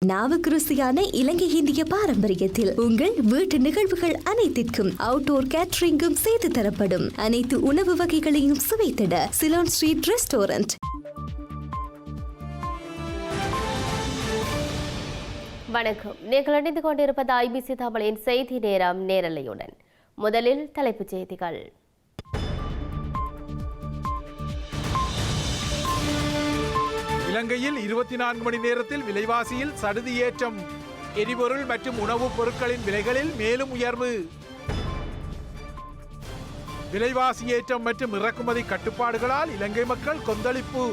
நாவுக்கு ருசியான இலங்கை இந்திய பாரம்பரியத்தில் உங்கள் வீட்டு நிகழ்வுகள் அனைத்திற்கும் அவுட்டோர் கேட்டரிங்கும் செய்து தரப்படும். அனைத்து உணவு வகைகளையும் சுவைத்திட சிலோன் ஸ்ட்ரீட் ரெஸ்டாரண்ட். வணக்கம். நீங்கள் இணைந்து கொண்டிருப்பது ஐபிசி தமிழின் செய்தி நேரம் நேரலையுடன். முதலில் தலைப்புச் செய்திகள். இலங்கையில் 24 மணி நேரத்தில் விலைவாசியில் சடுதி ஏற்றம். எரிபொருள் மற்றும் உணவுப் பொருட்களின் விலைகளில் மேலும் உயர்வு. விலைவாசி ஏற்றம் மற்றும் இறக்குமதி கட்டுப்பாடுகளால் இலங்கை மக்கள் கொந்தளிப்பு.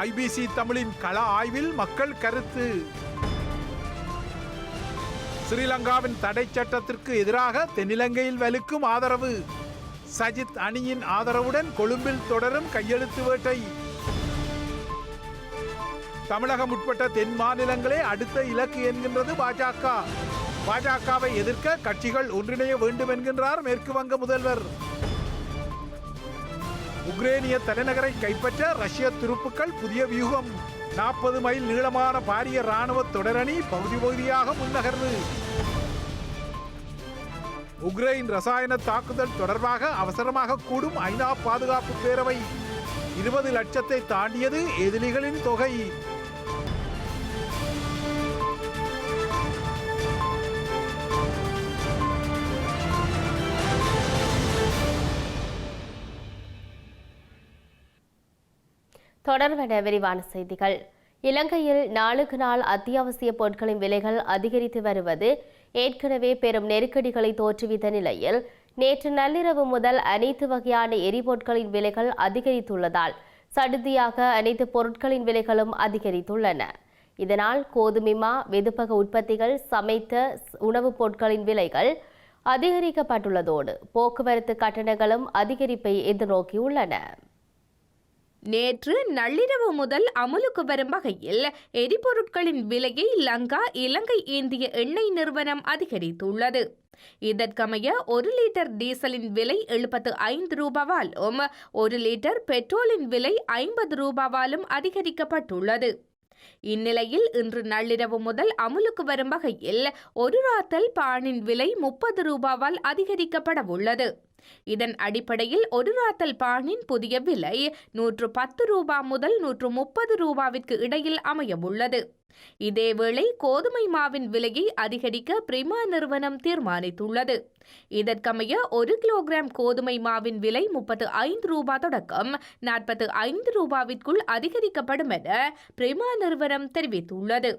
ஐபிசி தமிழின் கள ஆய்வில் மக்கள் கருத்து. ஸ்ரீலங்காவின் தடை சட்டத்திற்கு எதிராக தென்னிலங்கையில் வலுக்கும் ஆதரவு. சஜித் அணியின் ஆதரவுடன் கொழும்பில் தொடரும் கையெழுத்து வேட்டை. தமிழகம் உட்பட்ட தென் மாநிலங்களே அடுத்த இலக்கு என்கின்றது பாஜக. பாஜகவை எதிர்க்க கட்சிகள் ஒன்றிணைய வேண்டும் என்கின்றார் மேற்கு வங்க முதல்வர். உக்ரேனிய தலைநகரை கைப்பற்ற ரஷ்ய துருப்புக்கள் புதிய வியூகம். 40 மைல் நீளமான பாரிய ராணுவ தொடரணி பகுதி பகுதியாக முன்னகர்வு. உக்ரைன் ரசாயன தாக்குதல் தொடர்பாக அவசரமாக கூடும் ஐநா பாதுகாப்பு பேரவை. 20 லட்சத்தை தாண்டியது எதிரிகளின் தொகை. தொடர்பான விரிவான செய்திகள். இலங்கையில் நாளுக்கு நாள் அத்தியாவசிய பொருட்களின் விலைகள் அதிகரித்து வருவது ஏற்கனவே பெரும் நெருக்கடிகளை தோற்றுவித்த நிலையில் நேற்று நள்ளிரவு முதல் அனைத்து வகையான எரிபொருட்களின் விலைகள் அதிகரித்துள்ளதால் சடுதியாக அனைத்து பொருட்களின் விலைகளும் அதிகரித்துள்ளன. இதனால் கோதுமை, வெதுப்பக உற்பத்திகள், சமைத்த உணவுப் பொருட்களின் விலைகள் அதிகரிக்கப்பட்டுள்ளதோடு போக்குவரத்து கட்டணங்களும் அதிகரிப்பை எதிர்நோக்கியுள்ளன. நேற்று நள்ளிரவு முதல் அமுலுக்கு வரும் வகையில் எரிபொருட்களின் விலையை இலங்கை இந்திய எண்ணெய் நிறுவனம் அதிகரித்துள்ளது. இதற்கமைய 1 லிட்டர் டீசலின் விலை 75 ரூபாவாலும் 1 லிட்டர் பெட்ரோலின் விலை 50 ரூபாவாலும் அதிகரிக்கப்பட்டுள்ளது. இந்நிலையில் இன்று நள்ளிரவு முதல் அமுலுக்கு வரும் வகையில் ஒரு ராத்தல் பானின் விலை 30 ரூபாவால் அதிகரிக்கப்பட உள்ளது. இதன் அடிப்படையில் ஒரு ராத்தல் பானின் புதிய விலை 110 ரூபா முதல் 130 ரூபாவிற்கு இடையில் அமையவுள்ளது. இதேவேளை கோதுமை மாவின் விலையை அதிகரிக்க பிரிமா நிறுவனம் தீர்மானித்துள்ளது. இதற்கமைய 1 கிலோகிராம் கோதுமை மாவின் விலை 35 ரூபா தொடக்கம் 45 ரூபாவிற்குள் அதிகரிக்கப்படும் என பிரிமா நிறுவனம் தெரிவித்துள்ளது.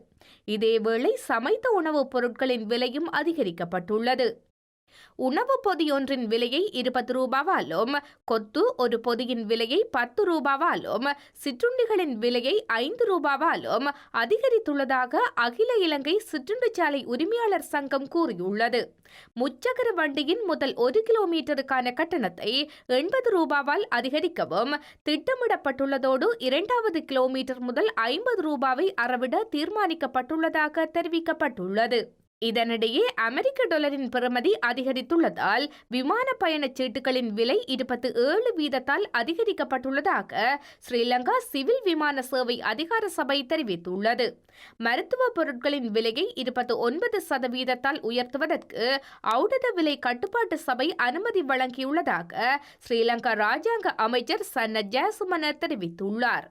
இதேவேளை சமைத்த உணவுப் பொருட்களின் விலையும் அதிகரிக்கப்பட்டுள்ளது. உணவு பொதியொன்றின் விலையை 20 ரூபாவாலும், கொத்து ஒரு பொதியின் விலையை 10 ரூபாவாலும், சிற்றுண்டிகளின் விலையை 5 ரூபாவாலும் அதிகரித்துள்ளதாக அகில இலங்கை சிற்றுண்டிச்சாலை உரிமையாளர் சங்கம் கூறியுள்ளது. முச்சக்கர வண்டியின் முதல் 1 கிலோமீட்டருக்கான கட்டணத்தை 80 ரூபாவால் அதிகரிக்கவும் திட்டமிடப்பட்டுள்ளதோடு 2வது கிலோமீட்டர் முதல் 50 ரூபாவை அறவிட தீர்மானிக்கப்பட்டுள்ளதாக தெரிவிக்கப்பட்டுள்ளது. இதனிடையே அமெரிக்க டாலரின் பெறுமதி அதிகரித்துள்ளதால் விமான பயணச் சீட்டுகளின் விலை 27% அதிகரிக்கப்பட்டுள்ளதாக ஸ்ரீலங்கா சிவில் விமான சேவை அதிகார சபை தெரிவித்துள்ளது. மருத்துவ பொருட்களின் விலையை 29% உயர்த்துவதற்கு ஔடத விலை கட்டுப்பாட்டு சபை அனுமதி வழங்கியுள்ளதாக ஸ்ரீலங்கா ராஜாங்க அமைச்சர் சன்ன ஜயசுமன தெரிவித்துள்ளார்.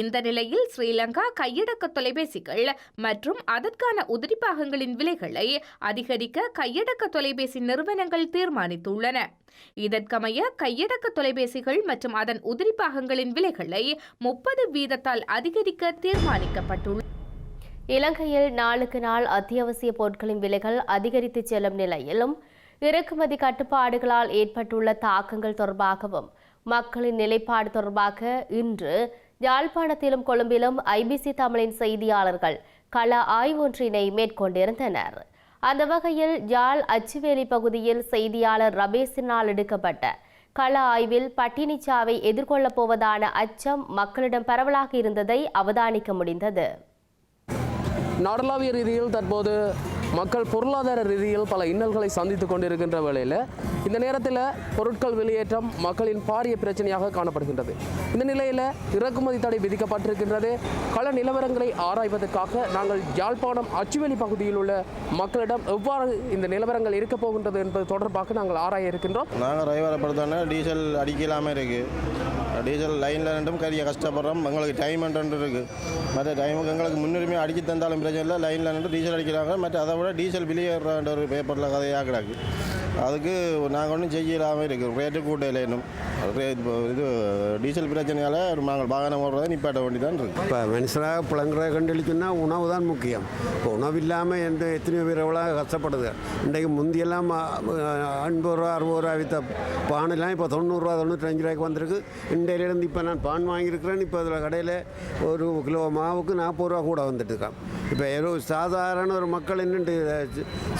இந்த நிலையில் ஸ்ரீலங்கா கையடக்க தொலைபேசிகள் மற்றும் அதற்கான உதிரிபாகங்களின் விலைகளை அதிகரிக்க கையடக்க தொலைபேசி நிறுவனங்கள் தீர்மானித்துள்ளன. இதற்கமைய கையடக்க தொலைபேசிகள் மற்றும் அதன் உதிரிபாகங்களின் விலைகளை 30% அதிகரிக்க தீர்மானிக்கப்பட்டுள்ளது. இலங்கையில் நாளுக்கு நாள் அத்தியாவசிய பொருட்களின் விலைகள் அதிகரித்து செல்லும் நிலையிலும் இறக்குமதி கட்டுப்பாடுகளால் ஏற்பட்டுள்ள தாக்கங்கள் தொடர்பாகவும் மக்களின் நிலைப்பாடு தொடர்பாக இன்று யாழ்ப்பாணத்திலும் கொழும்பிலும் ஐபிசி தமிழின் செய்தியாளர்கள் கள ஆய்வொன்றினை மேற்கொண்டிருந்தனர். அந்த வகையில் யாழ் அச்சுவேலி பகுதியில் செய்தியாளர் ரமேஷினால் எடுக்கப்பட்ட கள ஆய்வில் பட்டினிச்சாவை எதிர்கொள்ளப் போவதான அச்சம் மக்களிடம் பரவலாக இருந்ததை அவதானிக்க முடிந்தது. நாடளாவிய ரீதியில் தற்போது மக்கள் பொருளாதார ரீதியில் பல இன்னல்களை சந்தித்து கொண்டிருக்கின்ற வேளையில் இந்த நேரத்தில் பொருட்கள் வெளியேற்றம் மக்களின் பாரிய பிரச்சனையாக காணப்படுகின்றது. இந்த நிலையில் இறக்குமதி தடை விதிக்கப்பட்டிருக்கின்றது. கள நிலவரங்களை ஆராய்வதற்காக நாங்கள் யாழ்ப்பாணம் அச்சுவேலி பகுதியில் உள்ள மக்களிடம் எவ்வாறு இந்த நிலவரங்கள் இருக்க போகின்றது என்பது தொடர்பாக நாங்கள் ஆராய இருக்கின்றோம். நாங்கள் ரவிவாரப்படுத்தோன்னா டீசல் அடிக்கலாமல் இருக்குது. டீசல் லைனில் ரெண்டும் கரிய கஷ்டப்படுறோம். எங்களுக்கு டைம் இருக்குது. மற்ற டைமுக்கு எங்களுக்கு முன்னுரிமை அடிக்க தந்தாலும் பிரச்சனை இல்லை. லைனில் நின்று டீசல் அடிக்கிறாங்க. மற்ற அதை விட டீசல் வெளியேறான்ற ஒரு பேப்பரில் கதையாக கிடக்கு. அதுக்கு நாங்கள் ஒன்றும் செய்யலாமல் இருக்குது. ரேட்டு கூட்டையில் இன்னும் இது டீசல் பிரச்சனையால் நாங்கள் வாகனம் ஓடுறதை நிப்பாட்ட வேண்டி தான் இருக்குது. இப்போ மனுஷராக பிள்ளைங்கிற கண்டுபிடிச்சுன்னா உணவு தான் முக்கியம். இப்போ உணவு இல்லாமல் எத்தனையோ பேர் எவ்வளோ கஷ்டப்படுது. இன்றைக்கு முந்தியெல்லாம் 50 ரூபா 60 ரூபா விற்ற பானெல்லாம் இப்போ 90 ரூபா 95 ரூபாய்க்கு வந்திருக்கு. இன்றையிலேருந்து இப்போ நான் பான் வாங்கியிருக்கிறேன். இப்போ அதில் கடையில் ஒரு கிலோ மாவுக்கு 40 ரூபா கூட வந்துட்டு இருக்கான். இப்போ சாதாரண ஒரு மக்கள் என்னென்று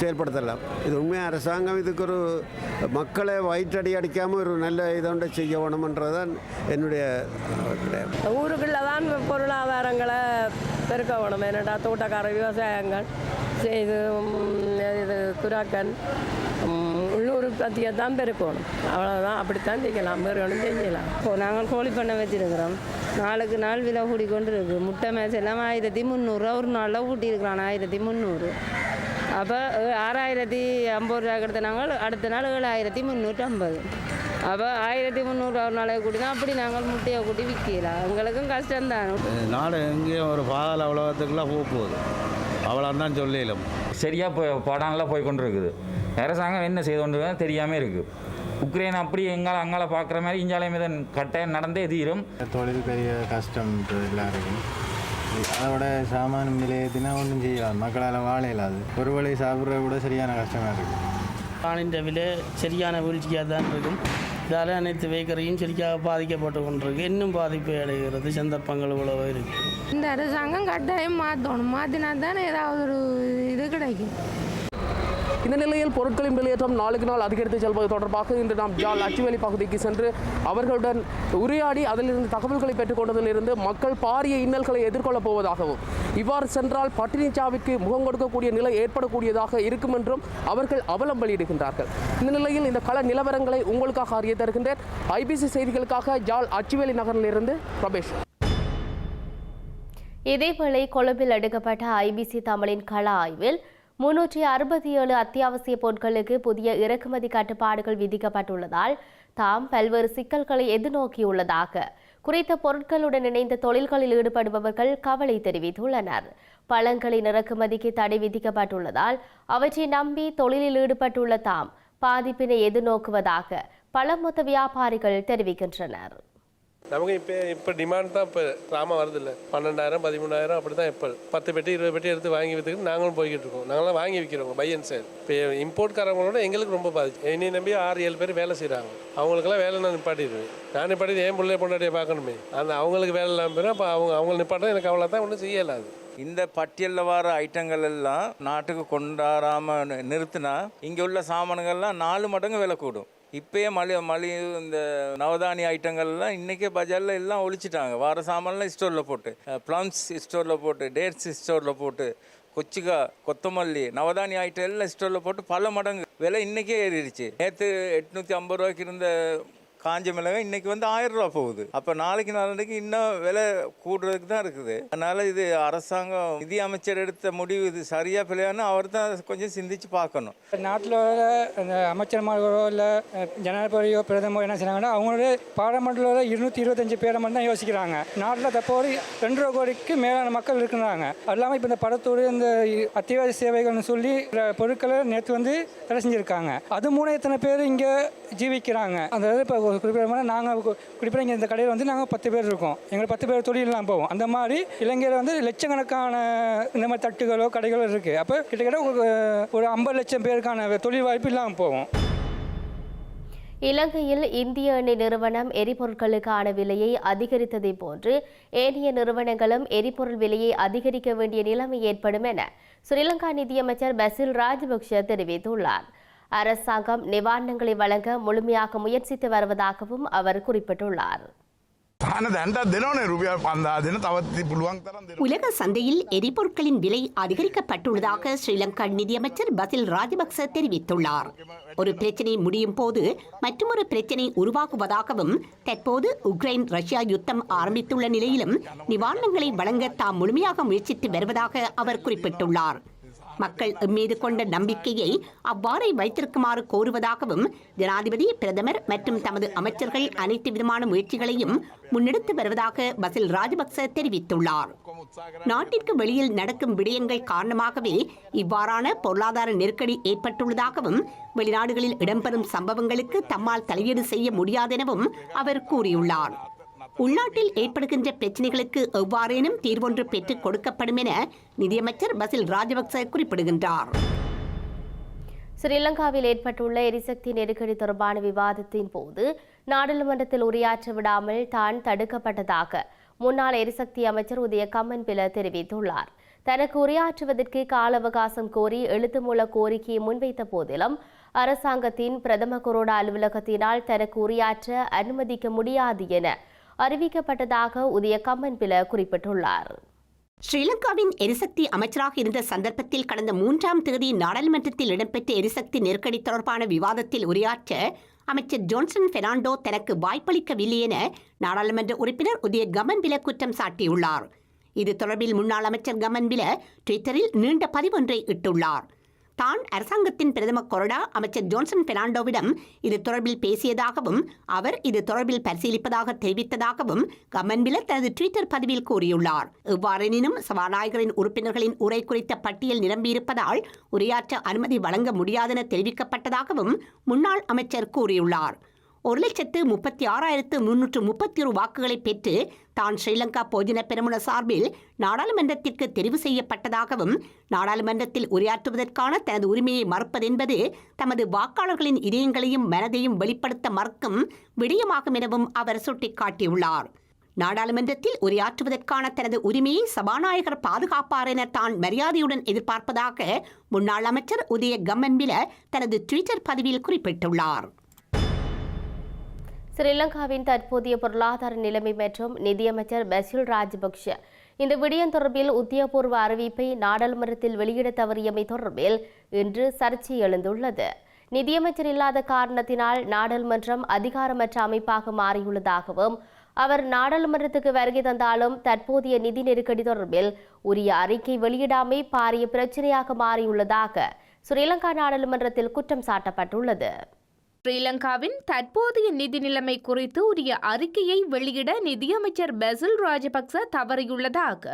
செயல்படுத்தலாம். இது உண்மையாக அரசாங்கம் இதுக்கு ஒரு மக்களை வயிற்றடி அடிக்காமல் ஒரு நல்ல இதோண்ட செய்ய வேணுமன்றதான் என்னுடைய. ஊருக்குள்ள தான் பொருளாதாரங்களை பெருக்க வேணும். என்னடா தோட்டக்கார விவசாயங்கள் செய்து இது குராக்கன் உள்ளூர் உற்பத்தியை தான் பெருக்கணும். அவ்வளோதான். அப்படித்தான் செய்யலாம். வேறு ஒன்றும் செய்யலாம். இப்போது நாங்கள் கோழி பண்ணை வச்சுருக்கிறோம். நாளுக்கு நாள் விலை கூடி கொண்டு இருக்குது. முட்டை மேசை எல்லாம் 1300 ஒரு நாளில் கூட்டியிருக்கிறான். 1300. அப்போ 6050 ரூபா கொடுத்த நாங்கள் அடுத்த நாள் 7350. அப்போ 1300 ஒரு நாளை கூட்டி தான் அப்படி நாங்கள் முட்டையை கூட்டி விற்கலாம். எங்களுக்கும் கஷ்டம்தான். நாடு எங்கேயும் ஒரு பால் அவ்வளோத்துக்குலாம் போகுது. அவ்வளோதான் சொல்லிடலாம். சரியாக இப்போ படம்லாம் போய் கொண்டு இருக்குது. அரசாங்கம் என்ன செய்து கொண்டு தெரியாமல் இருக்குது. உக்ரைன் அப்படி அங்கால பார்க்குற மாதிரி இஞ்சாலையுமே தான் கட்டாயம் நடந்தே தீரும். தொழில் பெரிய கஷ்டம் எல்லாம் இருக்கும். அதோட சாமான நிலையத்தினா ஒன்றும் செய்யலாம். மக்களால் வாழ இல்லாது ஒரு வேளை சாப்பிட்ற கூட சரியான கஷ்டமாக இருக்குது. பாலின் விலை சரியான வீழ்ச்சியாக தான் இருக்கும். இதால் அனைத்து வேக்கரையும் சரியாக பாதிக்கப்பட்டு கொண்டிருக்கு. இன்னும் பாதிப்பு அடைகிறது சந்தர்ப்பங்கள் இவ்வளவு இருக்குது. இந்த அரசாங்கம் கட்டாயம் மாற்றணும். மாற்றினா தானே ஏதாவது ஒரு இது கிடைக்கும். இந்த நிலையில் பொருட்களின் வெளியேற்றம் நாளுக்கு நாள் அதிகரித்து செல்வது தொடர்பாக இன்று நாம் யாழ் அச்சுவேலி பகுதிக்கு சென்று அவர்களுடன் உரையாடி அதிலிருந்து தகவல்களை பெற்றுக்கொண்டதிலிருந்து மக்கள் பாரிய இன்னல்களை எதிர்கொள்ளப் போவதாகவும் இவ்வாறு சென்றால் பட்டினிச்சாவிற்கு முகம் கொடுக்கக்கூடிய நிலை ஏற்படக்கூடியதாக இருக்கும் என்றும் அவர்கள் அவலம் வெளியிடுகின்றார்கள். இந்த நிலையில் இந்த கள நிலவரங்களை உங்களுக்காக அறிய தருகின்றேன். ஐபிசி செய்திகளுக்காக யாழ் அச்சுவேலி நகரிலிருந்து ரமேஷ். இதேவேளை கொழும்பில் எடுக்கப்பட்ட ஐபிசி தமிழின் கள ஆய்வில் 367 அத்தியாவசிய பொருட்களுக்கு புதிய இறக்குமதி கட்டுப்பாடுகள் விதிக்கப்பட்டுள்ளதால் தாம் பல்வேறு சிக்கல்களை எதிர்நோக்கியுள்ளதாக குறித்த பொருட்களுடன் இணைந்த தொழில்களில் ஈடுபடுபவர்கள் கவலை தெரிவித்துள்ளனர். பழங்களின் இறக்குமதிக்கு தடை விதிக்கப்பட்டுள்ளதால் அவற்றை நம்பி தொழிலில் ஈடுபட்டுள்ள தாம் பாதிப்பினை எதிர்நோக்குவதாக பழ மொத்த வியாபாரிகள் தெரிவிக்கின்றனர். நமக்கு இப்போ டிமாண்ட் தான். இப்போ ராம வருது இல்லை, 12,000 13,000 அப்படி தான். இப்போ 10 பெட்டி 20 பெட்டி எடுத்து வாங்கி விற்றுக்கிட்டு நாங்களும் போய்கிட்டு இருக்கோம். நாங்களாம் வாங்கி விற்கிறோங்க பை அண்ட் சேல். இப்போ இம்போர்ட்காரங்களோட எங்களுக்கு ரொம்ப பாதிச்சு. என்னை நம்பி 6-7 பேர் வேலை செய்கிறாங்க. அவங்களுக்கெல்லாம் வேலை நான் நிப்பாட்டிடுவேன். நான் நிப்பாட்டி என் பிள்ளைய பொண்டாட்டியை பார்க்கணுமே. அவங்களுக்கு வேலை இல்லாமல் போயிடும். அப்போ அவங்க நிப்பாட்டம் எனக்கு அவ்வளோ தான் ஒன்றும் செய்யலாது. இந்த பட்டியலில் வர ஐட்டங்கள் எல்லாம் நாட்டுக்கு கொண்டாடாமல் நிறுத்தினா இங்கே உள்ள சாமான்கள்லாம் 4 மடங்கு விலை கூடும். இப்போயே மளி இந்த நவதானிய ஐட்டங்கள்லாம் இன்றைக்கே பஜாரில் எல்லாம் ஒழிச்சிட்டாங்க. வார சாமான்லாம் ஸ்டோரில் போட்டு, ப்ளம்ஸ் ஸ்டோரில் போட்டு, டேட்ஸ் ஸ்டோரில் போட்டு, கொச்சிக்காய், கொத்தமல்லி, நவதானிய ஐட்டம் எல்லாம் ஸ்டோரில் போட்டு பல மடங்கு விலை இன்றைக்கே ஏறிடுச்சு. நேற்று 850 ரூபாய்க்கு இருந்த காஞ்ச மிளகாய் இன்னைக்கு 1000 ரூபா போகுது. அப்போ நாளைக்கு இன்னும் விலை கூடுறதுக்கு தான் இருக்குது. அதனால இது அரசாங்கம் நிதி அமைச்சர் எடுத்த முடிவு இது சரியா பிள்ளையான்னு அவர் தான் கொஞ்சம் சிந்திச்சு பார்க்கணும். நாட்டில் இந்த அமைச்சர்மார்களோ இல்லை ஜனாதிபதியோ பிரதமரோ என்ன செய்யறாங்கன்னா அவங்களோட பாராளுமன்றத்தில் 225 பேரை மட்டும் தான் யோசிக்கிறாங்க. நாட்டில் தற்போது 2 கோடிக்கு மேலான மக்கள் இருக்கிறாங்க. அது இல்லாமல் இப்போ இந்த படத்தோடு இந்த அத்தியாவசிய சேவைகள்னு சொல்லி பொருட்களை நேற்று தடை செஞ்சுருக்காங்க. அது மூலம் எத்தனை பேர் இங்கே ஜீவிக்கிறாங்க. அந்த இப்போ குறிப்பிட்ட நாங்கள் குறிப்பிட்ட இங்கே இந்த கடையில் நாங்கள் 10 பேர் இருக்கோம். எங்களுக்கு 10 பேர் தொழிலெலாம் போவோம். அந்த மாதிரி இலங்கையில் லட்சக்கணக்கான இந்த மாதிரி தட்டுகளோ கடைகளோ இருக்குது. அப்போ கிட்டத்தட்ட ஒரு 50 லட்சம் பேருக்கான தொழில் வாய்ப்பு இல்லாமல் போவோம். இலங்கையில் இந்திய எண்ணெய் நிறுவனம் எரிபொருட்களுக்கான விலையை அதிகரித்ததை போன்று ஏனைய நிறுவனங்களும் எரிபொருள் விலையை அதிகரிக்க வேண்டிய நிலைமை ஏற்படும் என ஸ்ரீலங்கா நிதியமைச்சர் பசில் ராஜபக்ஷ தெரிவித்துள்ளார். அரசாங்கம் நிவாரணங்களை வழங்க முழுமையாக முயற்சித்து வருவதாகவும் அவர் குறிப்பிட்டுள்ளார். உலக சந்தையில் எரிபொருட்களின் விலை அதிகரிக்கப்பட்டுள்ளதாக ஸ்ரீலங்கா நிதியமைச்சர் பசில் ராஜபக்ச தெரிவித்துள்ளார். ஒரு பிரச்சினை முடியும் போது மற்றொரு பிரச்சினை உருவாகுவதாகவும் தற்போது உக்ரைன் ரஷ்யா யுத்தம் ஆரம்பித்துள்ள நிலையிலும் நிவாரணங்களை வழங்க தாம் முழுமையாக முயற்சித்து வருவதாக அவர் குறிப்பிட்டுள்ளார். மக்கள் மீது கொண்ட நம்பிக்கையை அவ்வாறே வைத்திருக்குமாறு கோருவதாகவும் ஜனாதிபதி, பிரதமர் மற்றும் தமது அமைச்சர்கள் அனைத்து விதமான முயற்சிகளையும் முன்னெடுத்து வருவதாக பசில் ராஜபக்ச தெரிவித்துள்ளார். நாட்டிற்கு வெளியில் நடக்கும் விடயங்கள் காரணமாகவே இவ்வாறான பொருளாதார நெருக்கடி ஏற்பட்டுள்ளதாகவும் வெளிநாடுகளில் இடம்பெறும் சம்பவங்களுக்கு தம்மால் தலையீடு செய்ய முடியாதெனவும் அவர் கூறியுள்ளார். உள்நாட்டில் ஏற்படுகின்ற பிரச்சினைகளுக்கு எவ்வாறேனும் தீர்வொன்று பெற்றுக் கொடுக்கப்படும் என நிதியமைச்சர் பசில் ராஜபக்ச குறிப்பிடுகின்றார். ஸ்ரீலங்காவில் ஏற்பட்டுள்ள எரிசக்தி நெருக்கடி தொடர்பான விவாதத்தின் போது நாடாளுமன்றத்தில் உரையாற்ற விடாமல் தான் தடுக்கப்பட்டதாக முன்னாள் எரிசக்தி அமைச்சர் உதய கம்மன்பில தெரிவித்துள்ளார். தனக்கு உரையாற்றுவதற்கு கால அவகாசம் கோரி எழுத்து மூல கோரிக்கையை முன்வைத்த போதிலும் அரசாங்கத்தின் பிரதம கொரோனா அலுவலகத்தினால் தனக்கு உரையாற்ற அனுமதிக்க முடியாது என அறிவிக்கப்பட்டதாக உதய கம்மன்பில குறிப்பிட்டுள்ளார். ஸ்ரீலங்காவின் எரிசக்தி அமைச்சராக இருந்த சந்தர்ப்பத்தில் கடந்த 3ஆம் தேதி நாடாளுமன்றத்தில் இடம்பெற்ற எரிசக்தி நெருக்கடி தொடர்பான விவாதத்தில் உரையாற்ற அமைச்சர் ஜோன்சன் பெர்னாண்டோ தனக்கு வாய்ப்பளிக்கவில்லை என நாடாளுமன்ற உறுப்பினர் உதய கம்மன்பில குற்றம் சாட்டியுள்ளார். இது தொடர்பில் முன்னாள் அமைச்சர் கம்மன்பில ட்விட்டரில் நீண்ட பதிவொன்றை இட்டுள்ளார். தான் அரசாங்கத்தின் பிரதம கொறடா அமைச்சர் ஜோன்சன் பெர்னாண்டோவிடம் இது தொடர்பில் பேசியதாகவும் அவர் இது தொடர்பில் பரிசீலிப்பதாக தெரிவித்ததாகவும் கம்மன்பில தனது ட்விட்டர் பதிவில் கூறியுள்ளார். எவ்வாறெனினும் சபாநாயகரின் உறுப்பினர்களின் உரை குறித்த பட்டியல் நிரம்பியிருப்பதால் உரையாற்ற அனுமதி வழங்க முடியாதென தெரிவிக்கப்பட்டதாகவும் முன்னாள் அமைச்சர் கூறியுள்ளார். 1,36,331 வாக்குகளை பெற்று தான் ஸ்ரீலங்கா பொதுஜன பெரமுன சார்பில் நாடாளுமன்றத்திற்கு தெரிவு செய்யப்பட்டதாகவும் நாடாளுமன்றத்தில் உரையாற்றுவதற்கான தனது உரிமையை மறுப்பதென்பது தமது வாக்காளர்களின் இதயங்களையும் மனதையும் வெளிப்படுத்த மறுக்கும் விடயமாகும் எனவும் அவர் சுட்டிக்காட்டியுள்ளார். நாடாளுமன்றத்தில் உரையாற்றுவதற்கான தனது உரிமையை சபாநாயகர் பாதுகாப்பார் என தான் மரியாதையுடன் எதிர்பார்ப்பதாக முன்னாள் அமைச்சர் உதய கம்மன்பில தனது ட்விட்டர் பதிவில் குறிப்பிட்டுள்ளார். ஸ்ரீலங்காவின் தற்போதைய பொருளாதார நிலைமை மற்றும் நிதியமைச்சர் பசில் ராஜபக்ஷ இந்த விடயம் தொடர்பில் உத்தியோகபூர்வ அறிவிப்பை நாடாளுமன்றத்தில் வெளியிட தவறியமை தொடர்பில் இன்று சர்ச்சை எழுந்துள்ளது. நிதியமைச்சர் இல்லாத காரணத்தினால் நாடாளுமன்றம் அதிகாரமற்ற அமைப்பாக மாறியுள்ளதாகவும் அவர் நாடாளுமன்றத்துக்கு வருகை தந்தாலும் தற்போதைய நிதி நெருக்கடி தொடர்பில் உரிய அறிக்கை வெளியிடாமை பாரிய பிரச்சனையாக மாறியுள்ளதாக ஸ்ரீலங்கா நாடாளுமன்றத்தில் குற்றம் சாட்டப்பட்டுள்ளது. ஸ்ரீலங்காவின் தற்போதைய நிதி நிலைமை குறித்து உரிய அறிக்கையை வெளியிட நிதியமைச்சர் பசில் ராஜபக்ச தவறியுள்ளதாக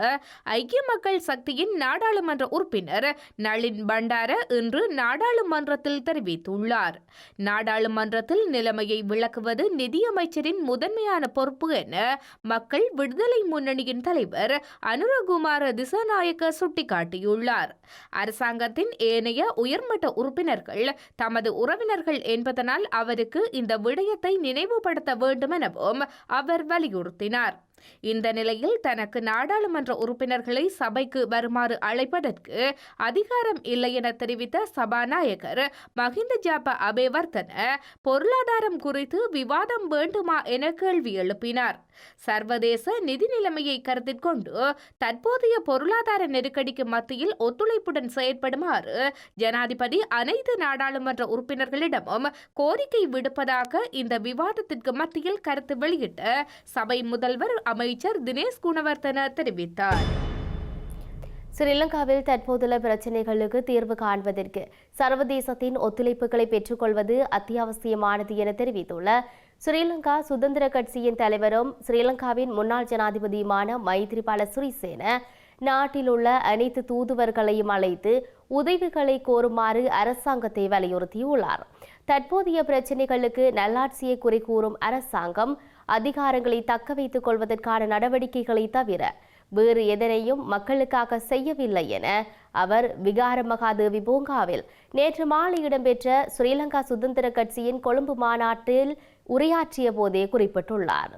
ஐக்கிய மக்கள் சக்தியின் நாடாளுமன்ற உறுப்பினர் நளின் பண்டார இன்று நாடாளுமன்றத்தில் தெரிவித்துள்ளார். நாடாளுமன்றத்தில் நிலைமையை விளக்குவது நிதியமைச்சரின் முதன்மையான பொறுப்பு என மக்கள் விடுதலை முன்னணியின் தலைவர் அனுரகுமார திசாநாயக்க சுட்டிக்காட்டியுள்ளார். அரசாங்கத்தின் ஏனைய உயர்மட்ட உறுப்பினர்கள் தமது உறவினர்கள் என்பதனால் அவருக்கு இந்த விடயத்தை நினைவுபடுத்த வேண்டும் எனவும் அவர் வலியுறுத்தினார். இந்த நிலையில் தனக்கு நாடாளுமன்ற உறுப்பினர்களை சபைக்கு வருமாறு அழைப்பதற்கு அதிகாரம் இல்லை என தெரிவித்த சபாநாயகர் மஹிந்த ஜாப அபேவர்தன பொருளாதாரம் குறித்து விவாதம் வேண்டுமா என கேள்வி எழுப்பினார். சர்வதேச நிதி நிலைமையை கருத்தில் கொண்டு தற்போதைய பொருளாதார நெருக்கடிக்கு மத்தியில் ஒத்துழைப்புடன் செயற்படுமாறு ஜனாதிபதி அனைத்து நாடாளுமன்ற உறுப்பினர்களிடமும் கோரிக்கை விடுப்பதாக இந்த விவாதத்திற்கு மத்தியில் கருத்து வெளியிட்ட சபை முதல்வர் அமைச்சர் தினேஷ் குணவர்தன தெரிவித்தார். ஸ்ரீலங்காவில் தற்போதுள்ள பிரச்சினைகளுக்கு தீர்வு காண்பதற்கு சர்வதேசத்தின் ஒத்துழைப்புகளை பெற்றுக்கொள்வது அத்தியாவசியமானது என தெரிவித்துள்ள ஸ்ரீலங்கா சுதந்திர கட்சியின் தலைவரும் ஸ்ரீலங்காவின் முன்னாள் ஜனாதிபதியுமான மைத்ரிபால சிறிசேன நாட்டில் உள்ள அனைத்து தூதுவர்களையும் அழைத்து உதவிகளை கோருமாறு அரசாங்கத்தை வலியுறுத்தியுள்ளார். தற்போதைய பிரச்சினைகளுக்கு நல்லாட்சியை குறிக்கூறும் அரசாங்கம் அதிகாரங்களை தக்க வைத்துக் கொள்வதற்கான நடவடிக்கைகளை தவிர வேறு எதனையும் மக்களுக்காக செய்யவில்லை என அவர் விகாரமகாதேவி பூங்காவில் நேற்று மாலை இடம்பெற்ற ஸ்ரீலங்கா சுதந்திர கட்சியின் கொழும்பு மாநாட்டில் உரையாற்றிய போதே குறிப்பிட்டுள்ளார்.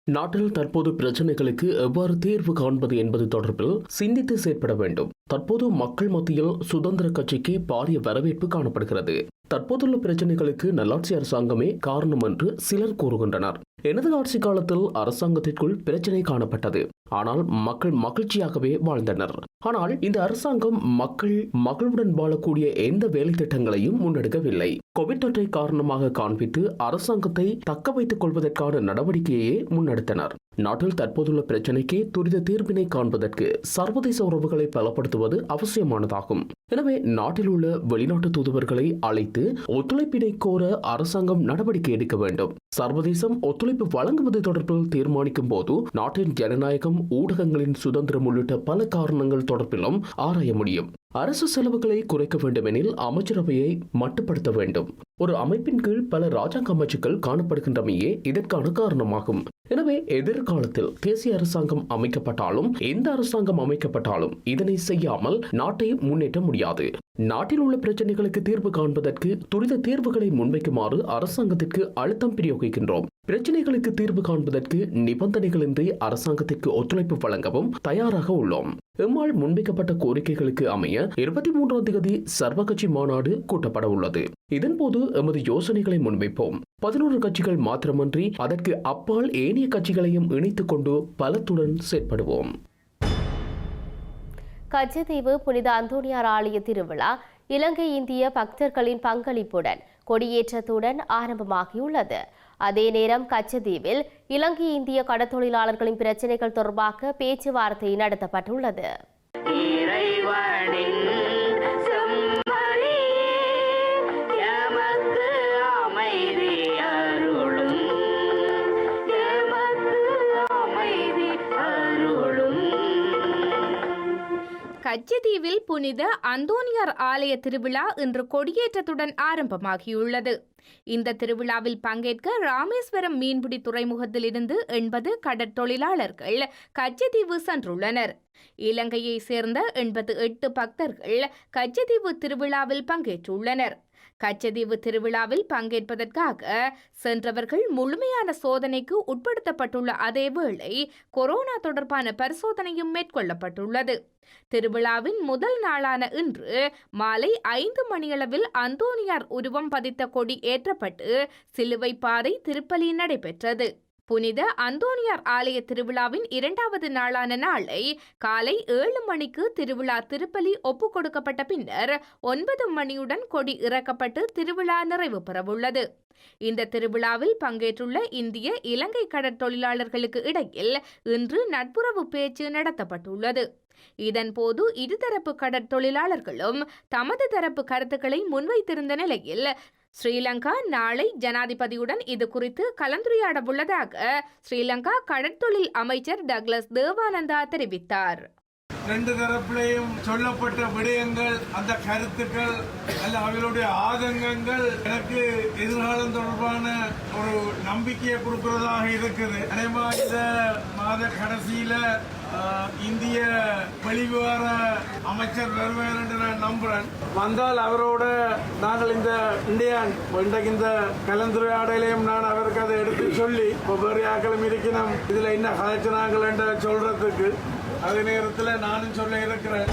நாட்டில் தற்போது பிரச்சனைகளுக்கு எவ்வாறு தீர்வு காண்பது என்பது தொடர்பில் சிந்தித்து செயற்பட வேண்டும். தற்போது மக்கள் மத்தியில் சுதந்திர கட்சிக்கு பாரிய வரவேற்பு காணப்படுகிறது. தற்போதுள்ள பிரச்சனைகளுக்கு நல்லாட்சி அரசாங்கமே காரணம் என்று சிலர் கூறுகின்றனர். எனது ஆட்சி காலத்தில் அரசாங்கத்திற்குள் பிரச்சனை காணப்பட்டது. ஆனால் மக்கள் மகிழ்ச்சியாகவே வாழ்ந்தனர். ஆனால் இந்த அரசாங்கம் மக்கள் மகிழ்வுடன் வாழக்கூடிய எந்த வேலை திட்டங்களையும் முன்னெடுக்கவில்லை. கோவிட் தொற்றை காரணமாக காண்பித்து அரசாங்கத்தை தக்க வைத்துக் கொள்வதற்கான நடவடிக்கையே முன்னெடுத்தனர். நாட்டில் தற்போதுள்ள பிரச்சனைக்கு துரித தீர்ப்பினை காண்பதற்கு சர்வதேச உறவுகளை பலப்படுத்துவது அவசியமானதாகும். எனவே நாட்டில் உள்ள வெளிநாட்டு தூதுவர்களை அழைத்து ஒத்துழைப்பினை கோர அரசாங்கம் நடவடிக்கை எடுக்க வேண்டும். சர்வதேசம் ஒத்துழைப்பு வழங்குவது தொடர்பில் தீர்மானிக்கும் போது நாட்டின் ஜனநாயகம், ஊடகங்களின் சுதந்திரம் உள்ளிட்ட பல காரணங்கள் தொடர்பிலும் ஆராய முடியும். அரசு செலவுகளை குறைக்க வேண்டுமெனில் அமைச்சரவையை மட்டுப்படுத்த வேண்டும். ஒரு அமைப்பின் கீழ் பல ராஜாங்க அமைச்சுக்கள் காணப்படுகின்றமையே இதற்கான காரணமாகும். எனவே எதிர்காலத்தில் தேசிய அரசாங்கம் அமைக்கப்பட்டாலும் எந்த அரசாங்கம் அமைக்கப்பட்டாலும் இதனை செய்யாமல் நாட்டை முன்னேற்ற முடியாது. நாட்டில் உள்ள பிரச்சனைகளுக்கு தீர்வு காண்பதற்கு துரித தீர்வுகளை முன்வைக்குமாறு அரசாங்கத்திற்கு அழுத்தம் பிரயோகிக்கின்றோம். பிரச்சனைகளுக்கு தீர்வு காண்பதற்கு நிபந்தனைகளின்றி அரசாங்கத்திற்கு ஒத்துழைப்பு வழங்கவும் தயாராக உள்ளோம். எம்மால் முன்வைக்கப்பட்ட கோரிக்கைகளுக்கு அமைய 23ஆம் தேதி சர்வகட்சி மாநாடு கூட்டப்பட உள்ளது. இதன்போது எமது யோசனைகளை முன்வைப்போம். 11 கட்சிகள் மாத்திரமன்றி அதற்கு அப்பால் ஏனைய கட்சிகளையும் இணைத்துக் கொண்டு பலத்துடன் செயற்படுவோம். கச்சத்தீவு புனித அந்தோணியார் ஆலய திருவிழா இலங்கை இந்திய பக்தர்களின் பங்களிப்புடன் கொடியேற்றத்துடன் ஆரம்பமாகியுள்ளது. அதே நேரம் கச்சத்தீவில் இலங்கை இந்திய கடற்தொழிலாளர்களின் பிரச்சினைகள் தொடர்பாக பேச்சுவார்த்தை நடத்தப்பட்டுள்ளது. கச்சத்தீவில் புனித அந்தோணியார் ஆலய திருவிழா இன்று கொடியேற்றத்துடன் ஆரம்பமாகியுள்ளது. இந்த திருவிழாவில் பங்கேற்க ராமேஸ்வரம் மீன்பிடி துறைமுகத்திலிருந்து 80 கடற்தொழிலாளர்கள் கச்சத்தீவு சென்றுள்ளனர். இலங்கையை சேர்ந்த 88 பக்தர்கள் கச்சத்தீவு திருவிழாவில் பங்கேற்றுள்ளனர். கச்சத்தீவு திருவிழாவில் பங்கேற்பதற்காக சென்றவர்கள் முழுமையான சோதனைக்கு உட்படுத்தப்பட்டுள்ள அதேவேளை கொரோனா தொடர்பான பரிசோதனையும் மேற்கொள்ளப்பட்டுள்ளது. திருவிழாவின் முதல் நாளான இன்று மாலை 5 மணியளவில் அந்தோணியார் உருவம் பதித்த கொடி ஏற்றப்பட்டு சிலுவை பாதை திருப்பலி நடைபெற்றது. புனித அந்தோணியார் ஆலய திருவிழாவின் 2வது நாளான நாளை காலை 7 மணிக்கு திருவிழா திருப்பலி ஒப்புக் கொடுக்கப்பட்ட பின்னர் 9 மணியுடன் கொடி இறக்கப்பட்டு திருவிழா நிறைவு பெறவுள்ளது. இந்த திருவிழாவில் பங்கேற்றுள்ள இந்திய இலங்கை கடற்தொழிலாளர்களுக்கு இடையில் இன்று நட்புறவு பேச்சு நடத்தப்பட்டுள்ளது. இதன்போது இருதரப்பு கடற்தொழிலாளர்களும் தமது தரப்பு கருத்துக்களை முன்வைத்திருந்த நிலையில் ஸ்ரீலங்கா நாளை ஜனாதிபதியுடன் இது குறித்து கலந்துரையாட உள்ளதாக ஸ்ரீலங்கா கடற்தொழில் அமைச்சர் டக்ளஸ் தேவானந்தா தெரிவித்தார். 2 தரப்பிலையும் சொல்லப்பட்ட விடயங்கள், அந்த கருத்துக்கள் அல்ல அவர்களுடைய ஆதங்கங்கள் எனக்கு எதிர்காலம் தொடர்பான ஒரு நம்பிக்கையை கொடுக்கிறதாக இருக்குது. அதேமா இந்த மாத கடைசியில இந்திய வெளிவிவகார அமைச்சர் வருவார் என்று நான் நம்புறேன். வந்தால் அவரோட நாங்கள் இன்றைக்கு இந்த கலந்துரையாடலையும் நான் அவருக்கு அதை எடுத்து சொல்லி ஒவ்வொரு ஆக்களும் இருக்கணும் இதுல என்ன கலைச்சினாங்கள் என்று சொல்றதுக்கு அதே நேரத்தில் நானும் சொல்ல இருக்கிறேன்.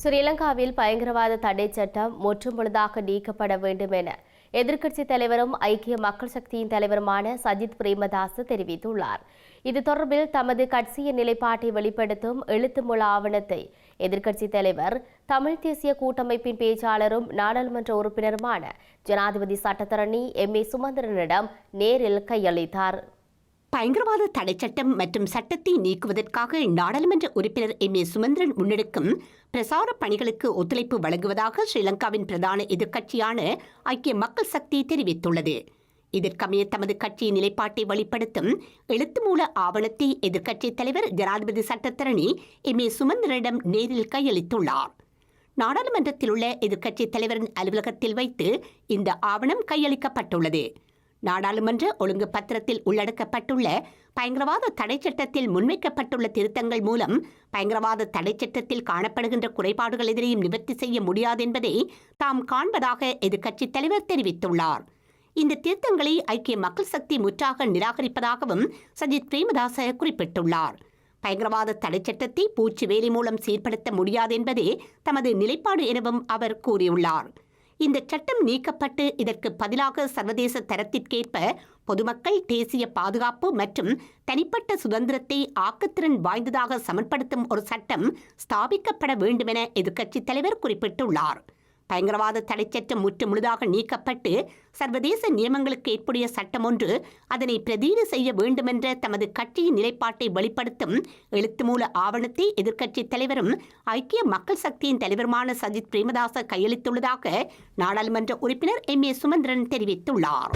ஸ்ரீலங்காவில் பயங்கரவாத தடை சட்டம் முற்றுமுழுதாக நீக்கப்பட வேண்டும் என எதிர்க்கட்சித் தலைவரும் ஐக்கிய மக்கள் சக்தியின் தலைவருமான சஜித் பிரேமதாச தெரிவித்துள்ளார். இது தொடர்பில் தமது கட்சியின் நிலைப்பாட்டை வெளிப்படுத்தும் எழுத்துமுழ ஆவணத்தை எதிர்க்கட்சித் தலைவர் தமிழ் தேசிய கூட்டமைப்பின் பேச்சாளரும் நாடாளுமன்ற உறுப்பினருமான ஜனாதிபதி சட்டத்தரணி MA சுமந்திரனிடம் நேரில் கையளித்தார். பயங்கரவாத தடை சட்டம் மற்றும் சட்டத்தை நீக்குவதற்காக நாடாளுமன்ற உறுப்பினர் MA சுமந்திரன் முன்னெடுக்கும் பிரசார பணிகளுக்கு ஒத்துழைப்பு வழங்குவதாக ஸ்ரீலங்காவின் பிரதான எதிர்க்கட்சியான ஐக்கிய மக்கள் சக்தி தெரிவித்துள்ளது. இதற்கமைய தமது கட்சியின் நிலைப்பாட்டை வெளிப்படுத்தும் எழுத்துமூல ஆவணத்தை எதிர்க்கட்சித் தலைவர் ஜனாதிபதி சட்டத்தரணி MA சுமந்திரனிடம் நேரில் கையளித்துள்ளார். நாடாளுமன்றத்தில் உள்ள எதிர்க்கட்சித் தலைவரின் அலுவலகத்தில் வைத்து இந்த ஆவணம் கையளிக்கப்பட்டுள்ளது. நாடாளுமன்ற ஒழுங்கு பத்திரத்தில் உள்ளடக்கப்பட்டுள்ள பயங்கரவாத தடை சட்டத்தில் முன்வைக்கப்பட்டுள்ள திருத்தங்கள் மூலம் பயங்கரவாத தடை சட்டத்தில் காணப்படுகின்ற குறைபாடுகள் எதிரையும் நிவர்த்தி செய்ய முடியாது என்பதை தாம் காண்பதாக எதிர்க்கட்சித் தலைவர் தெரிவித்துள்ளார். இந்த திருத்தங்களை ஐக்கிய மக்கள் சக்தி முற்றாக நிராகரிப்பதாகவும் சஜித் பிரேமதாச குறிப்பிட்டுள்ளார். பயங்கரவாத தடை சட்டத்தை பூச்சி வேலி மூலம் சீர்படுத்த முடியாது என்பதே தமது நிலைப்பாடு எனவும் அவர் கூறியுள்ளார். இந்த சட்டம் நீக்கப்பட்டு இதற்கு பதிலாக சர்வதேச தரத்திற்கேற்ப பொதுமக்கள் தேசிய பாதுகாப்பு மற்றும் தனிப்பட்ட சுதந்திரத்தை ஆக்கத்திறன் வாய்ந்ததாக சமன்படுத்தும் ஒரு சட்டம் ஸ்தாபிக்கப்பட வேண்டும் என எதிர்க்கட்சித் தலைவர் குறிப்பிட்டுள்ளார். பயங்கரவாத தடைச்சட்டம் முற்று முழுதாக நீக்கப்பட்டு சர்வதேச நியமங்களுக்கு ஏற்புடைய சட்டம் ஒன்று அதனை பிரதீடு செய்ய வேண்டுமென்ற தமது கட்சியின் நிலைப்பாட்டை வெளிப்படுத்தும் எழுத்துமூல ஆவணத்தை எதிர்க்கட்சித் தலைவரும் ஐக்கிய மக்கள் சக்தியின் தலைவருமான சஜித் பிரேமதாச கையளித்துள்ளதாக நாடாளுமன்ற உறுப்பினர் எம்.ஏ. சுமந்திரன் தெரிவித்துள்ளார்.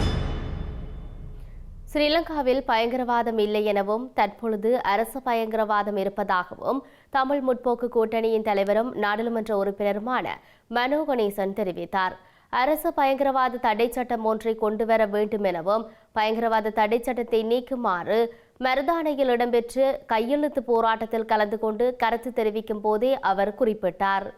ஸ்ரீலங்காவில் பயங்கரவாதம் இல்லை எனவும் தற்பொழுது அரசு பயங்கரவாதம் இருப்பதாகவும் தமிழ் முற்போக்கு கூட்டணியின் தலைவரும் நாடாளுமன்ற உறுப்பினருமான மனோ கணேசன் தெரிவித்தார். அரசு பயங்கரவாத தடை சட்டம் ஒன்றை கொண்டுவர வேண்டும் எனவும் பயங்கரவாத தடை சட்டத்தை நீக்குமாறு மருதானையில் இடம்பெற்று கையெழுத்து போராட்டத்தில் கலந்து கொண்டு கருத்து தெரிவிக்கும் போதே அவர் குறிப்பிட்டார்.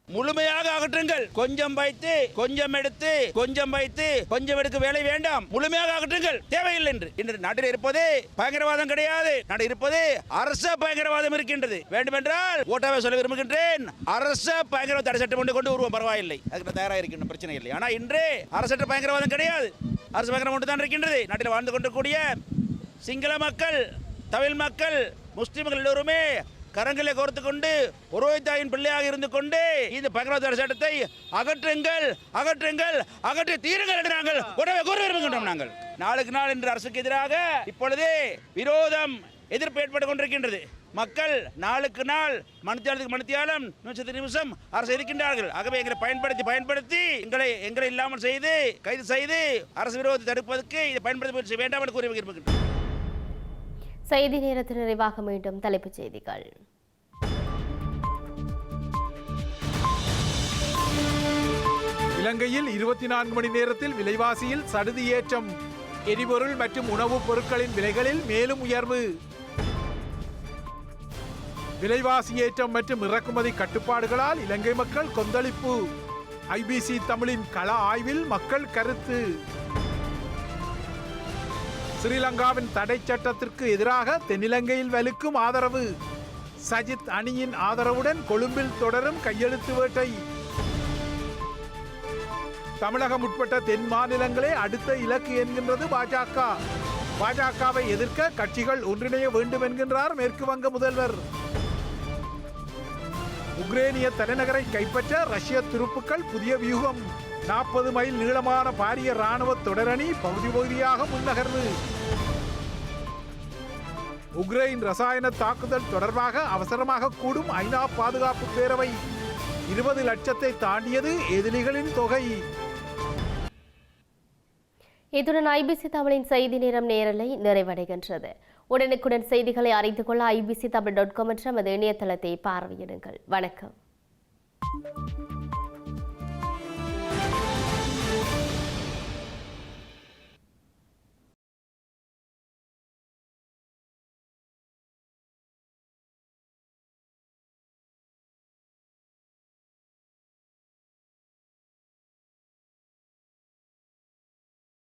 முழுமையாக அகற்றுங்கள். கொஞ்சம் வைத்து கொஞ்சம் எடுத்து கொஞ்சம் வைத்து கொஞ்சம் எடுக்க வேலை வேண்டாம். முழுமையாக அகற்றுங்கள். தேவையில்லை என்று இன்று நாட்டில் இருப்பது பயங்கரவாதம் கிடையாது. நாட்டில் இருப்பது அரச பயங்கரவாதம் இருக்கின்றது. வேண்டுமென்றால் ஓட்டாவை சொல்ல விரும்புகின்றேன். அரச பயங்கரவாத தடை சட்டம் கொண்டு உருவம் பரவாயில்லை. அதுக்கு தயாராக இருக்கின்ற பிரச்சனை இல்லை. ஆனால் இன்று அரசற்ற பயங்கரவாதம் கிடையாது. அரசு பயங்கரம் கொண்டு தான் இருக்கின்றது. நாட்டில் வாழ்ந்து கொண்டிருக்கூடிய சிங்கள மக்கள், தமிழ் மக்கள், முஸ்லிம்கள் எல்லோருமே கரங்களை கோர்த்து கொண்டு ஒருவத்தாயின் பிள்ளையாக இருந்து கொண்டு இந்த பயங்கரவாத சட்டத்தை அகற்றுங்கள், அகற்றுங்கள், அகற்றி தீருங்கள் என்று நாங்கள் உடனே கூற விரும்புகின்றோம். நாங்கள் நாளுக்கு நாள் இன்று அரசுக்கு எதிராக இப்பொழுது விரோதம், எதிர்ப்பு ஏற்பட்டுக் கொண்டிருக்கின்றது. மக்கள் நாளுக்கு நாள் மணித்தியாலத்துக்கு மணித்தியாலம் நிமிஷத்துக்கு நிமிஷம் அரசு இருக்கின்றார்கள். ஆகவே எங்களை பயன்படுத்தி எங்களை இல்லாமல் செய்து கைது செய்து அரசு விரோதத்தை தடுப்பதற்கு இதை பயன்படுத்த வேண்டாம் என்று கூறி விரும்புகின்றோம். செய்தி நேரத்தில் நிறைவாக மீண்டும் தலைப்புச் செய்திகள். இலங்கையில் 24 மணி நேரத்தில் விலைவாசியில் சடுதி ஏற்றம். எரிபொருள் மற்றும் உணவுப் பொருட்களின் விலைகளில் மேலும் உயர்வு. விலைவாசி ஏற்றம் மற்றும் இறக்குமதி கட்டுப்பாடுகளால் இலங்கை மக்கள் கொந்தளிப்பு. ஐபிசி தமிழின் கள ஆய்வில் மக்கள் கருத்து. ஸ்ரீலங்காவின் தடை சட்டத்திற்கு எதிராக தென்னிலங்கையில் வலுக்கும் ஆதரவு. சஜித் அணியின் ஆதரவுடன் கொழும்பில் தொடரும் கையெழுத்து வேட்டை. தமிழகம் உட்பட்ட தென் மாநிலங்களே அடுத்த இலக்கு என்கின்றது பாஜக. பாஜகவை எதிர்க்க கட்சிகள் ஒன்றிணைய வேண்டும் என்கின்றார் மேற்கு வங்க முதல்வர். உக்ரேனிய தலைநகரை கைப்பற்ற ரஷ்ய துருப்புக்கள் புதிய வியூகம். 40 மைல் நீளமான பாரிய ராணுவ தொடரணி பகுதியாக முன்னகர்வு. உக்ரைன் ரசாயன தாக்குதல் தொடர்பாக அவசரமாக கூடும் ஐநா பாதுகாப்பு பேரவை. 20 லட்சத்தை தாண்டியது எதிரிகளின் தொகை. இத்துடன் ஐபிசி தமிழின் செய்தி நேரம் நேரலை நிறைவடைகின்றது. உடனுக்குடன் செய்திகளை அறிந்து கொள்ள ibctamil.com என்ற நமது இணையதளத்தை பார்வையிடுங்கள். வணக்கம்.